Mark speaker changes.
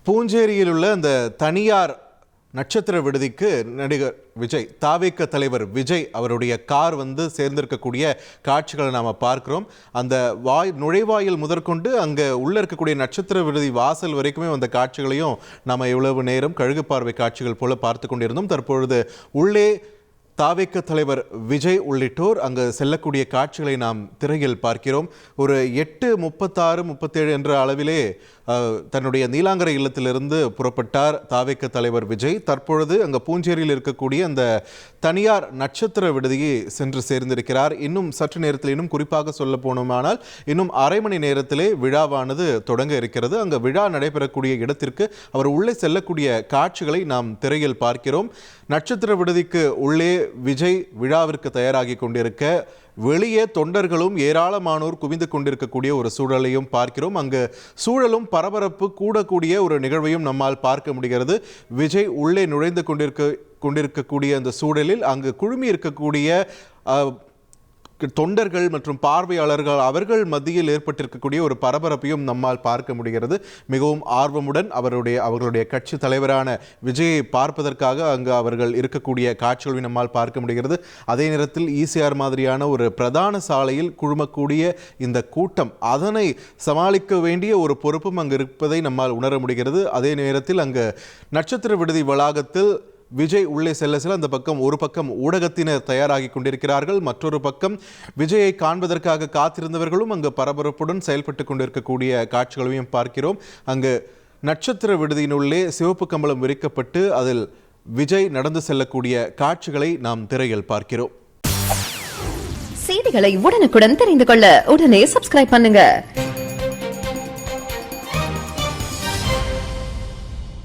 Speaker 1: பூஞ்சேரியில் உள்ள அந்த தனியார் நட்சத்திர விடுதிக்கு நடிகர் விஜய், தாவேக தலைவர் விஜய் அவருடைய கார் சேர்ந்திருக்கக்கூடிய காட்சிகளை நாம் பார்க்கிறோம். அந்த நுழைவாயில் முதற்கொண்டு அங்கே உள்ள இருக்கக்கூடிய நட்சத்திர விடுதி வாசல் வரைக்குமே வந்த காட்சிகளையும் நாம் இவ்வளவு நேரம் கழுகு பார்வை காட்சிகள் போல பார்த்து கொண்டிருந்தோம். தற்பொழுது உள்ளே தாவேக தலைவர் விஜய் உள்ளிட்டோர் அங்கு செல்லக்கூடிய காட்சிகளை நாம் திரையில் பார்க்கிறோம். ஒரு 8:36-37 என்ற அளவிலே தன்னுடைய நீலாங்கரை இல்லத்திலிருந்து புறப்பட்டார் தாவேக தலைவர் விஜய். தற்பொழுது அங்கே பூஞ்சேரியில் இருக்கக்கூடிய அந்த தனியார் நட்சத்திர விடுதியை சென்று சேர்ந்திருக்கிறார். இன்னும் சற்று நேரத்தில், இன்னும் குறிப்பாக சொல்ல போனோமானால் இன்னும் அரை மணி நேரத்திலே விழாவானது தொடங்க இருக்கிறது. அங்கே விழா நடைபெறக்கூடிய இடத்திற்கு அவர் உள்ளே செல்லக்கூடிய காட்சிகளை நாம் திரையில் பார்க்கிறோம். நட்சத்திர விடுதிக்கு உள்ளே விஜய் விழாவிற்கு தயாராகி கொண்டிருக்க, வெளியே தொண்டர்களும் ஏராளமானோர் குவிந்து கொண்டிருக்கக்கூடிய ஒரு சூழலையும் பார்க்கிறோம். அங்கு சூழலும் பரபரப்பு கூடக்கூடிய ஒரு நிகழ்வையும் நம்மால் பார்க்க முடிகிறது. விஜய் உள்ளே நுழைந்து கொண்டிருக்கக்கூடிய அந்த சூழலில் அங்கு குழுமி இருக்கக்கூடிய தொண்டர்கள் மற்றும் பார்வையாளர்கள் அவர்கள் மத்தியில் ஏற்பட்டிருக்கக்கூடிய ஒரு பரபரப்பையும் நம்மால் பார்க்க முடிகிறது. மிகவும் ஆர்வமுடன் அவர்களுடைய கட்சி தலைவரான விஜயை பார்ப்பதற்காக அங்கு அவர்கள் இருக்கக்கூடிய காட்சிகளை நம்மால் பார்க்க முடிகிறது. அதே நேரத்தில் ஈசிஆர் மாதிரியான ஒரு பிரதான சாலையில் குழுமக்கூடிய இந்த கூட்டம், அதனை சமாளிக்க வேண்டிய ஒரு பொறுப்பும் அங்கு இருப்பதை நம்மால் உணர முடிகிறது. அதே நேரத்தில் அங்கு நட்சத்திர விடுதி வளாகத்தில் விஜய் உள்ளே செல்ல அந்த பக்கம் ஒரு பக்கம் ஊடகத்தினர் தயாராகி கொண்டிருக்கிறார்கள், மற்றொரு பக்கம் விஜயை காண்பதற்காக காத்திருந்தவர்களும் அங்கு பரபரப்புடன் செயல்பட்டு கொண்டிருக்கக்கூடிய காட்சிகளையும் பார்க்கிறோம். அங்கு நட்சத்திர விடுதியினுள்ளே சிவப்பு கம்பளம் விரிக்கப்பட்டு அதில் விஜய் நடந்து செல்லக்கூடிய காட்சிகளை நாம் திரையில் பார்க்கிறோம்.
Speaker 2: செய்திகளை உடனுக்குடன் தெரிந்து கொள்ள உடனே சப்ஸ்கிரைப் பண்ணுங்க.